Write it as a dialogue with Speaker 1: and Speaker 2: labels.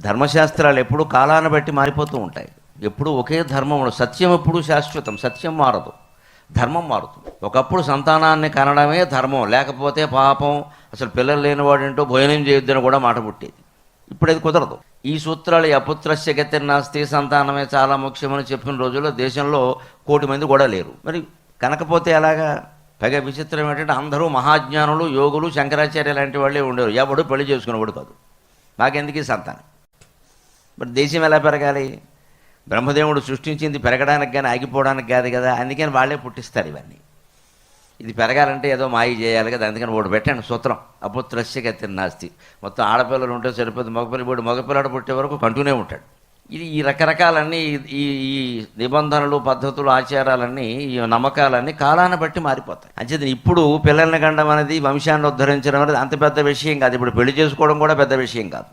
Speaker 1: ధర్మశాస్త్రాలు ఎప్పుడూ కాలాన్ని బట్టి మారిపోతూ ఉంటాయి. ఎప్పుడు ఒకే ధర్మం ఉండదు. సత్యం ఎప్పుడు శాశ్వతం, సత్యం మారదు, ధర్మం మారుతుంది. ఒకప్పుడు సంతానాన్ని కనడమే ధర్మం, లేకపోతే పాపం, అసలు పిల్లలు లేనివాడేంటో భోజనం చేయొద్దని కూడా మాట పుట్టేది. ఇప్పుడు అది కుదరదు. ఈ సూత్రాలు అపుత్రస్య గతిర్నాస్తి, సంతానమే చాలా ముఖ్యమని చెప్పిన రోజుల్లో దేశంలో 1 కోటి మంది కూడా లేరు. మరి కనకపోతే ఎలాగా? పైగా విచిత్రం ఏంటంటే అందరూ మహాజ్ఞానులు, యోగులు, శంకరాచార్య లాంటి వాళ్ళే ఉండేవారు. ఎవడు పెళ్లి చేసుకునేవాడు కాదు. మాకెందుకు ఈ సంతానం? మరి దేశం ఎలా పెరగాలి? బ్రహ్మదేవుడు సృష్టించింది పెరగడానికి కానీ ఆగిపోవడానికి కాదు కదా. అందుకని వాళ్ళే పుట్టిస్తారు ఇవన్నీ. ఇది పెరగాలంటే ఏదో మాయ చేయాలి కదా. అందుకని ఒకటి పెట్టండి సూత్రం, అపుత్రస్య గతిర్నాస్తి. మొత్తం ఆడపిల్లలు ఉంటే సరిపోతుంది, మగపిల్లాడు పుట్టే వరకు కంటూనే ఉంటాడు. ఇది ఈ రకరకాలన్నీ ఈ ఈ నిబంధనలు, పద్ధతులు, ఆచారాలన్నీ, ఈ నమ్మకాలన్నీ కాలాన్ని బట్టి మారిపోతాయి. అంచేది ఇప్పుడు పిల్లల్ని కండం అనేది, వంశాన్ని ఉద్ధరించడం అనేది అంత పెద్ద విషయం కాదు. ఇప్పుడు పెళ్లి చేసుకోవడం కూడా పెద్ద విషయం కాదు.